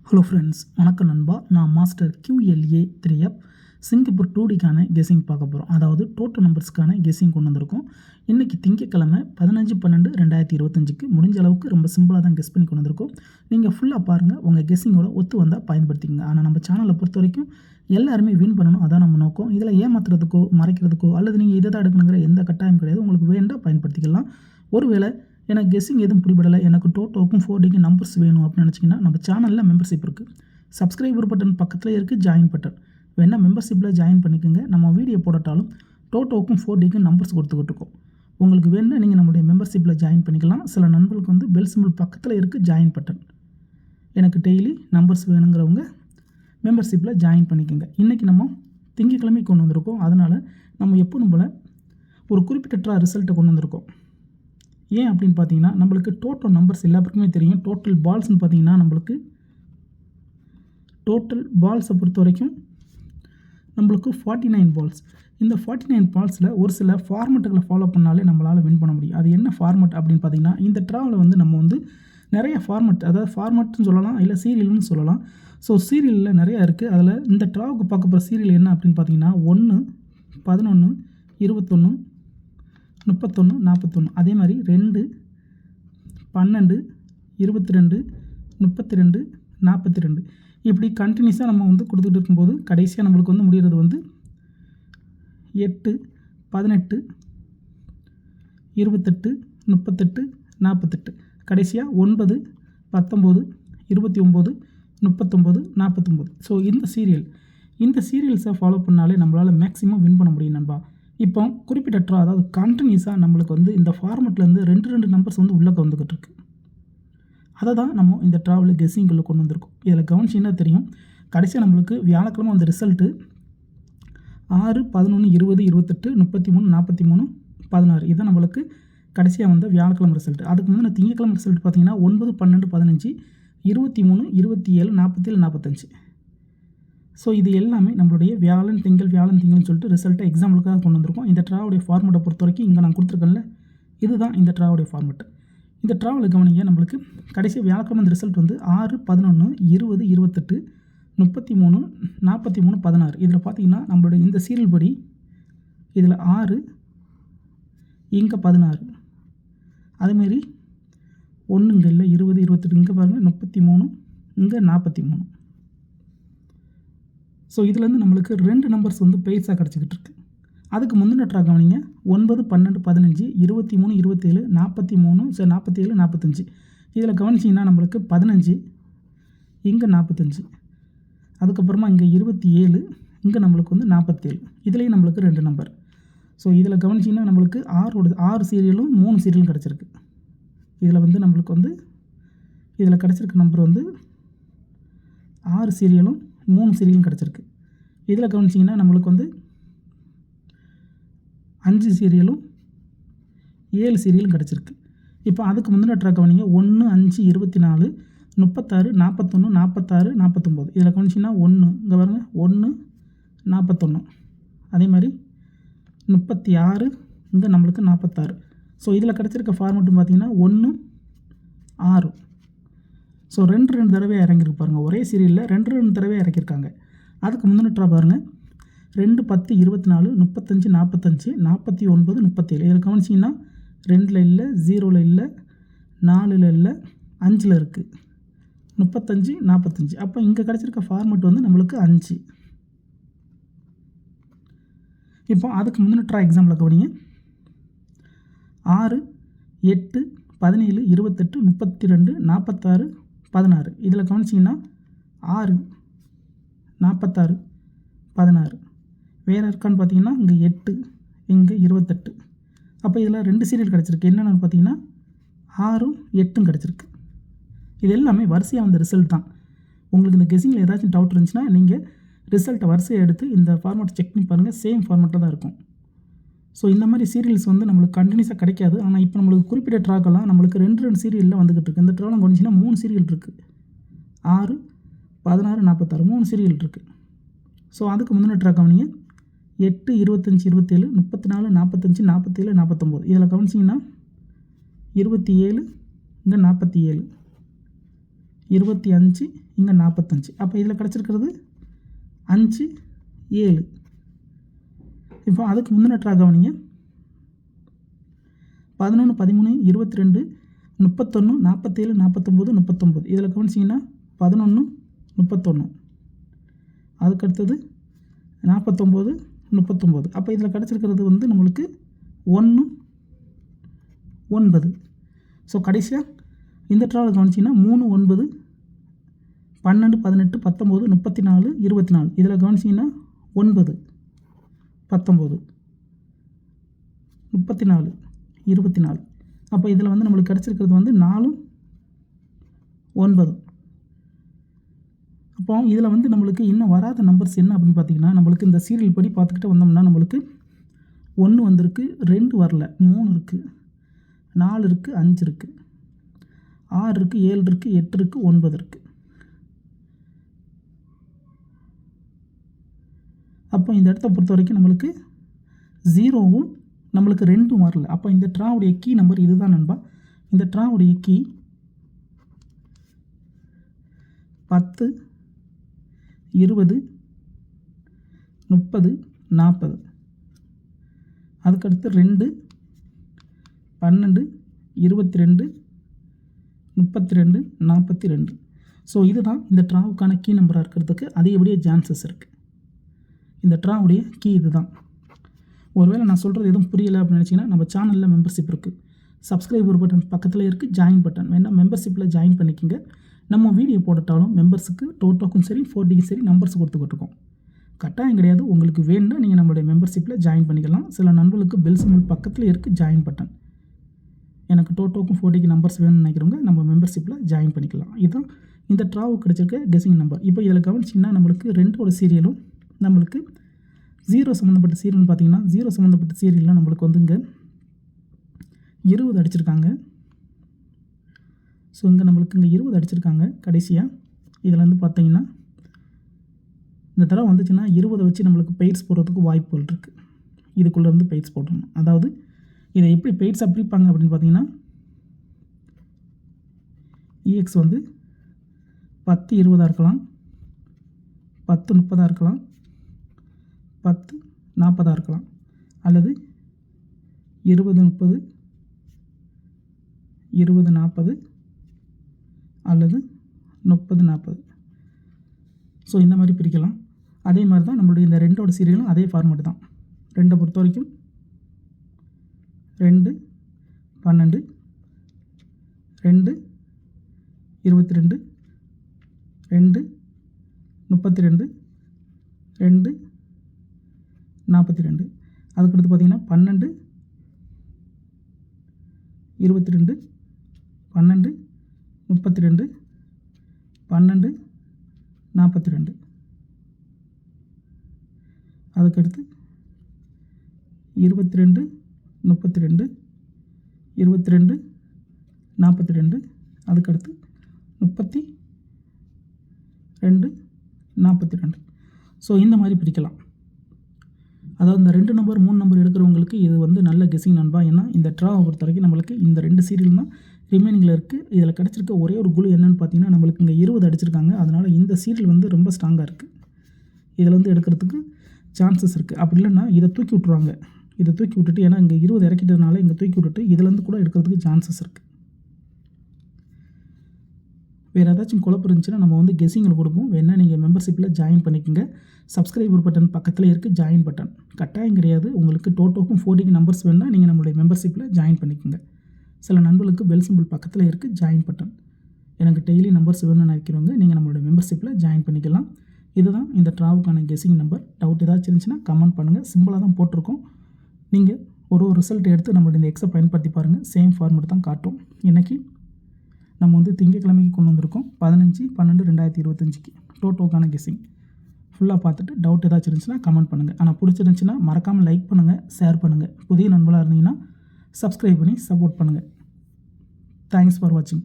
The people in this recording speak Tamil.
ஹலோ ஃப்ரெண்ட்ஸ், வணக்கம் நண்பா. நான் மாஸ்டர் QLA 3F சிங்கப்பூர் 2Dக்கான கெஸிங் பார்க்க போகிறோம். அதாவது டோட்டல் நம்பர்ஸ்க்கான கெஸிங் கொண்டு வந்திருக்கோம். இன்றைக்கி திங்கக்கிழமை 15/12/2025க்கு முடிஞ்ச அளவுக்கு ரொம்ப சிம்பிளாக தான் கெஸ் பண்ணி கொண்டு வந்திருக்கோம். நீங்கள் ஃபுல்லாக பாருங்கள், உங்கள் கெஸ்ஸிங்கோட ஒத்து வந்தால் பயன்படுத்திக்கங்க. ஆனால் நம்ம சேனலை பொறுத்த வரைக்கும் எல்லாருமே வின் பண்ணணும், அதான் நம்ம நோக்கம். இதில் ஏமாத்துறதுக்கோ மறைக்கிறதுக்கோ அல்லது நீங்கள் இதை தான் எடுக்கணுங்கிற எந்த கட்டாயம் கிடையாது. உங்களுக்கு வேண்டாம் பயன்படுத்திக்கலாம். ஒருவேளை எனக்கு கெஸ்ஸிங் எதுவும் பிடிபடலை, எனக்கு டோட்டோக்கும் 4Dக்கு நம்பர்ஸ் வேணும் அப்படின்னு நினச்சிங்கன்னா நம்ம சேனலில் மெம்பர்ஷிப் இருக்குது. சப்ஸ்கிரைபர் பட்டன் பக்கத்தில் இருக்குது ஜாயின் பட்டன். வேணால் மெம்பர்ஷிப்பில் ஜாயின் பண்ணிக்கோங்க. நம்ம வீடியோ போடட்டாலும் டோட்டோக்கும் 4Dக்கும் நம்பர்ஸ் கொடுத்துக்கிட்டு இருக்கோம். உங்களுக்கு வேணும்னா நீங்கள் நம்மளுடைய மெம்பர்ஷிப்பில் ஜாயின் பண்ணிக்கலாம். சில நண்பர்களுக்கு வந்து பெல் சிம்பிள் பக்கத்தில் இருக்குது ஜாயின் பட்டன். எனக்கு டெய்லி நம்பர்ஸ் வேணுங்கிறவங்க மெம்பர்ஷிப்பில் ஜாயின் பண்ணிக்கோங்க. இன்றைக்கி நம்ம திங்கக்கிழமை கொண்டு வந்திருக்கோம். அதனால் நம்ம எப்போதும் போல் ஒரு குறிப்பிட்ட ரிசல்ட்டை கொண்டு வந்திருக்கோம். ஏன் அப்படின்னு பார்த்தீங்கன்னா, நம்மளுக்கு டோட்டல் நம்பர்ஸ் எல்லாருக்குமே தெரியும். டோட்டல் பால்ஸ்ன்னு பார்த்தீங்கன்னா, நம்மளுக்கு டோட்டல் பால்ஸை பொறுத்த வரைக்கும் நம்மளுக்கு 49 பால்ஸ். இந்த 49 பால்ஸில் ஒரு சில ஃபார்மெட்டுகளை ஃபாலோ பண்ணாலே நம்மளால் வின் பண்ண முடியும். அது என்ன ஃபார்மெட் அப்படின்னு பார்த்தீங்கன்னா, இந்த ட்ராவில் வந்து நம்ம வந்து நிறைய ஃபார்மெட், அதாவது ஃபார்மெட்னு சொல்லலாம், இல்லை சீரியல்னு சொல்லலாம். ஸோ சீரியலில் நிறையா இருக்குது. அதில் இந்த ட்ராவுக்கு பார்க்க போகிற சீரியல் என்ன அப்படின்னு பார்த்தீங்கன்னா, 1, 11, 21, 31, 41. அதே மாதிரி 2, 12, 22, 32, 42. இப்படி கண்டினியூஸாக நம்ம வந்து கொடுத்துட்டு இருக்கும்போது கடைசியாக நம்மளுக்கு வந்து முடிகிறது வந்து 8, 18, 28, 38, 48. கடைசியாக 9, 19, 29, 39, 49. ஸோ இந்த சீரியல்ஸை ஃபாலோ பண்ணாலே நம்மளால் மேக்ஸிமம் வின் பண்ண முடியும் நண்பா. இப்போ குறிப்பிட்ட ட்ரா, அதாவது கண்டினியூஸாக நம்மளுக்கு வந்து இந்த ஃபார்மெட்லேருந்து 2 நம்பர்ஸ் வந்து உள்ளே வந்துக்கிட்டு இருக்கு. அதை தான் நம்ம இந்த ட்ராவில் கெஸ்ஸிங்குள்ளே கொண்டு வந்திருக்கோம். இதில் கவனிச்சிங்கன்னா தெரியும், கடைசியாக நம்மளுக்கு வியாழக்கிழமை அந்த ரிசல்ட்டு 6, 11, 20, 28, 33, 43, 16. இதுதான் நம்மளுக்கு கடைசியாக வந்த வியாழக்கிழமை ரிசல்ட். அதுக்கு முந்தின திங்கக்கிழமை ரிசல்ட் பார்த்தீங்கன்னா 9, 12, 15, 23, 27, 47, 45. ஸோ இது எல்லாமே நம்மளுடைய வியாழன் திங்கள்னு சொல்லிட்டு ரிசல்ட்டை எக்ஸாம்பிளுக்காக கொண்டு வந்திருக்கோம். இந்த ட்ராவுடைய ஃபார்மெட்டை பொறுத்த வரைக்கும் இங்கே நான் கொடுத்துருக்கேன்ல, இதுதான் இந்த ட்ராவுடைய ஃபார்மெட். இந்த ட்ராவில் கவனிங்க, நம்மளுக்கு கடைசி வியாழக்கிழமை இந்த ரிசல்ட் வந்து 6, 11, 20, 28, 33, 43, 16. இதில் பார்த்தீங்கன்னா நம்மளுடைய இந்த சீரியல் படி இதில் 6, இங்கே 16, அதேமாரி 1 இங்கே இல்லை, 20, 28, இங்கே பாருங்கள் 33, இங்கே 43. ஸோ இதுலேருந்து நம்மளுக்கு 2 நம்பர்ஸ் வந்து பெய்ஸாக கிடச்சிக்கிட்டு இருக்குது. அதுக்கு முந்தின ட்ரா கவனிங்க, 9, 12, 15, 23, 27, 43, 47, 45. இதில் கவனிச்சிங்கன்னா நம்மளுக்கு 15, இங்கே 45, அதுக்கப்புறமா இங்கே 27, இங்கே நம்மளுக்கு வந்து 47. இதுலேயும் நம்மளுக்கு 2 நம்பர். ஸோ இதில் கவனிச்சிங்கன்னா நம்மளுக்கு 6 சீரியலும் 3 சீரியலும் கிடச்சிருக்கு. இதில் வந்து நம்மளுக்கு வந்து இதில் கிடச்சிருக்க நம்பர் வந்து 6 சீரியலும் 3 சீரியலும் கிடச்சிருக்கு. இதில் கவனிச்சிங்கன்னா நம்மளுக்கு வந்து 5 சீரியலும் 7 சீரியலும் கிடச்சிருக்கு. இப்போ அதுக்கு முந்தின ட்ரா கவனிங்க, 1, 5, 24, 36, 41, 46, 49. இதில் கவனிச்சிங்கன்னா 1 இங்கே பாருங்கள், 1, 41, அதே மாதிரி 36, இங்கே நம்மளுக்கு 46. ஸோ இதில் கிடச்சிருக்க ஃபார்மெட்டும் பார்த்தீங்கன்னா 1, 6. ஸோ 2 தடவை இறங்கியிருக்கு பாருங்கள். ஒரே சீரியலில் 2 தடவை இறக்கியிருக்காங்க. அதுக்கு முந்தின ட்ரா பாருங்கள், 2, 10, 24, 35, 45, 49, 37. இதில் கவனிச்சிங்கன்னா 2ல் இல்லை, 0ல் இல்லை, 4ல் இல்லை, 5ல் இருக்குது, 35, 45. அப்போ இங்கே கிடச்சிருக்க ஃபார்மெட் வந்து நம்மளுக்கு 5. இப்போ அதுக்கு முந்தின ட்ரா எக்ஸாம்பிள் கவனிங்க, 6, 8, 17, 28, 32, 46, 16. இதில் கவனிச்சிங்கன்னா 6, 46, 16. வேறு இருக்கான்னு பார்த்தீங்கன்னா இங்கே 8, இங்கே 28. அப்போ இதில் 2 சீரியல் கிடச்சிருக்கு. என்னென்னு பார்த்தீங்கன்னா 6, 8 கிடச்சிருக்கு. இது எல்லாமே வரிசையாக வந்த ரிசல்ட் தான். உங்களுக்கு இந்த கெஸ்ஸிங்கில் ஏதாச்சும் டவுட் இருந்துச்சுன்னா நீங்கள் ரிசல்ட்டை வரிசையை எடுத்து இந்த ஃபார்மெட் செக் பண்ணி பாருங்கள். சேம் ஃபார்மெட்டில் தான் இருக்கும். ஸோ இந்த மாதிரி சீரியல்ஸ் வந்து நம்மளுக்கு கண்டினியூஸாக கிடைக்காது. ஆனால் இப்போ நம்மளுக்கு குறிப்பிட்ட ட்ராக்கெல்லாம் நம்மளுக்கு 2 சீரியலில் வந்துக்கிட்டு இருக்குது. இந்த ட்ராவில் கவனிச்சிங்கன்னா 3 சீரியல் இருக்குது, 6, 16, 46, 3 சீரியல் இருக்குது. ஸோ அதுக்கு முந்தின ட்ரா கவனிங்க, 8, 25, 27, 34, 45, 47, 49. இதில் கவனிச்சிங்கன்னா 27, இங்கே 47. 25, இங்கே 45. அப்போ இதில் கிடச்சிருக்கிறது 5, 7. இப்போ அதுக்கு முந்தின ட்ரா கவனிங்க. 11, 13, 22, 31, 47, 49, 39. இதில் கவனிச்சிங்கன்னா 11, 31. அதுக்கடுத்தது 49, 39. அப்போ இதில் கிடச்சிருக்கிறது வந்து நம்மளுக்கு 1, 9. ஸோ கடைசியாக இந்த ட்ராவில் கவனிச்சிங்கன்னா 3, 9, 12, 18, 19, 34, 24. இதில் கவனிச்சிங்கன்னா 9, 19, 34, 24. அப்போ இதில் வந்து நம்மளுக்கு கிடச்சிருக்கிறது வந்து 4, 9. அப்போ இதில் வந்து நம்மளுக்கு இன்னும் வராத நம்பர்ஸ் என்ன அப்படின்னு பார்த்தீங்கன்னா, நம்மளுக்கு இந்த சீரியல் படி பார்த்துக்கிட்டு வந்தோம்னா நம்மளுக்கு 1 வந்திருக்கு, 2 வரல, 3 இருக்குது, 4 இருக்குது, 5 இருக்குது, 6 இருக்குது, 7 இருக்குது, 8 இருக்குது, 9 இருக்குது. அப்போ இந்த இடத்த பொறுத்த வரைக்கும் நம்மளுக்கு 0வும் நம்மளுக்கு 2ம் வரல. அப்போ இந்த ட்ராவுடைய கீ நம்பர் இதுதான் நண்பா. இந்த ட்ராவுடைய கீ 10, 20, 30, 40. அதுக்கடுத்து 2, 12, 22, 32, 42. ஸோ இதுதான் இந்த ட்ராவுக்கான கீ நம்பராக இருக்கிறதுக்கு அதிகப்படியே சான்சஸ் இருக்குது. இந்த ட்ராவுடைய கீ இதுதான். ஒருவேளை நான் சொல்கிறது எதுவும் புரியலை அப்படின்னு நினச்சிங்கன்னா நம்ம சேனலில் மெம்பர்ஷிப் இருக்குது. சப்ஸ்கிரைபர் பட்டன் பக்கத்தில் இருக்குது, ஜாயின் பட்டன் வேணால் மெம்பர்ஷிப்பில் ஜாயின் பண்ணிக்கோங்க. நம்ம வீடியோ போட்டாலும் மெம்பர்ஸுக்கு டோட்டோக்கும் சரி 4Dக்கும் சரி நம்பர்ஸ் கொடுத்துக்கிட்டுருக்கோம். கட்டாயம் கிடையாது. உங்களுக்கு வேணும்னா நீங்கள் நம்மளுடைய மெம்பர்ஷிப்பில் ஜாயின் பண்ணிக்கலாம். சில நண்பர்களுக்கு பெல் சிம்பிள் பக்கத்தில் இருக்குது ஜாயின் பட்டன். எனக்கு டோட்டோக்கும் 4Dக்கு நம்பர்ஸ் வேணும்னு நினைக்கிறவங்க நம்ம மெம்பர்ஷிப்பில் ஜாயின் பண்ணிக்கலாம். இதுதான் இந்த ட்ராவுக்கு கிடைச்சிருக்க கெஸிங் நம்பர். இப்போ இதில் கவனிச்சிங்கன்னா நம்மளுக்கு 2 சீரியலும் நம்மளுக்கு 0 சம்மந்தப்பட்ட சீரியல்னு பார்த்தீங்கன்னா 0 சம்மந்தப்பட்ட சீரியலில் நம்மளுக்கு வந்து இங்கே 20 அடிச்சிருக்காங்க. ஸோ இங்கே நம்மளுக்கு இங்கே 20 அடிச்சிருக்காங்க. கடைசியாக இதில் வந்து பார்த்தீங்கன்னா இந்த தடவை வந்துச்சுன்னா 20 வச்சு நம்மளுக்கு பெய்ட்ஸ் போடுறதுக்கு வாய்ப்புகள் இருக்குது. இதுக்குள்ளேருந்து பெய்ட்ஸ் போடணும். அதாவது இதை எப்படி பெய்ட்ஸாக பிரிப்பாங்க அப்படின்னு பார்த்தீங்கன்னா EX வந்து 10, 20 இருக்கலாம், 10, 30 இருக்கலாம், 10, 40 இருக்கலாம், அல்லது 20, 30, 20, 40, அல்லது 30, 40. ஸோ இந்த மாதிரி பிரிக்கலாம். அதே மாதிரி தான் நம்மளுடைய இந்த 2 சீரியலும் அதே ஃபார்மேட் தான். 2 பொறுத்த வரைக்கும் 2, 12, 2, 22, 2, 32, 2, 42. அதுக்கடுத்து பார்த்திங்கன்னா 12, 22, 12, 32, 12, 42. அதுக்கடுத்து 22, 32, 22, 42. அதுக்கடுத்து 32, 42. ஸோ இந்த மாதிரி பிரிக்கலாம். அதாவது இந்த 2 நம்பர் 3 நம்பர் எடுக்கிறவங்களுக்கு இது வந்து நல்ல கெஸிங் நண்பா. ஏன்னா இந்த ட்ராவை பொறுத்த வரைக்கும் நம்மளுக்கு இந்த 2 சீரியல் தான் ரிமைனிங்கில் இருக்குது. இதில் கிடச்சிருக்க ஒரே ஒரு குழு என்னென்னு பார்த்தீங்கன்னா நம்மளுக்கு இங்கே 20 அடிச்சிருக்காங்க. அதனால் இந்த சீரியல் வந்து ரொம்ப ஸ்ட்ராங்காக இருக்குது. இதில் வந்து எடுக்கிறதுக்கு சான்சஸ் இருக்குது. அப்படி இல்லைன்னா இதை தூக்கி விட்ருவாங்க. இதை தூக்கி விட்டுட்டு ஏன்னா இங்கே 20 இறக்கிட்டதுனால இங்கே தூக்கி விட்டுட்டு இதுலேருந்து கூட எடுக்கிறதுக்கு சான்சஸ் இருக்குது. வேறு ஏதாச்சும் குழப்பம் இருந்துச்சுன்னா நம்ம வந்து கெஸிங்கில் கொடுப்போம். வேணால் நீங்கள் மெம்பர்ஷிப்பில் ஜாயின் பண்ணிக்கோங்க. சப்ஸ்கிரைபர் பட்டன் பக்கத்தில் இருக்குது ஜாயின் பட்டன். கட்டாயம் கிடையாது. உங்களுக்கு டோட்டோக்கும் 4Dக்கு நம்பர்ஸ் வேணுன்னா நீங்கள் நம்மளுடைய மெம்பர்ஷிப்பில் ஜாயின் பண்ணிக்கோங்க. சில நண்பர்களுக்கு பெல் சிம்பிள் பக்கத்தில் இருக்குது ஜாயின் பட்டன். எனக்கு டெய்லி நம்பர்ஸ் வேணும்னு நினைக்கிறவங்க நீங்கள் நம்மளுடைய மெம்பர்ஷிப்பில் ஜாயின் பண்ணிக்கலாம். இதுதான் இந்த ட்ராவுக்கான கெஸிங் நம்பர். டவுட் ஏதாச்சும் இருந்துச்சுன்னா கமெண்ட் பண்ணுங்கள். சிம்பிளாக தான் போட்டிருக்கோம். நீங்கள் ஒரு ரிசல்ட் எடுத்து நம்மளுடைய இந்த எக்ஸை பயன்படுத்தி பாருங்கள். சேம் ஃபார்மேட் தான் காட்டும். இன்றைக்கி நம்ம வந்து திங்கட்கிழமைக்கு கொண்டு வந்திருக்கோம் 15/12/2025 டோட்டோக்கான கெஸிங். ஃபுல்லாக பார்த்துட்டு டவுட் ஏதாச்சும் இருந்துச்சுன்னா கமெண்ட் பண்ணுங்கள். ஆனால் பிடிச்சிருந்துச்சுன்னா மறக்காமல் லைக் பண்ணுங்கள், ஷேர் பண்ணுங்கள். புதிய நண்பர்களாக இருந்தீங்கன்னா சப்ஸ்கிரைப் பண்ணி சப்போர்ட் பண்ணுங்கள். தேங்க்ஸ் ஃபார் வாட்சிங்.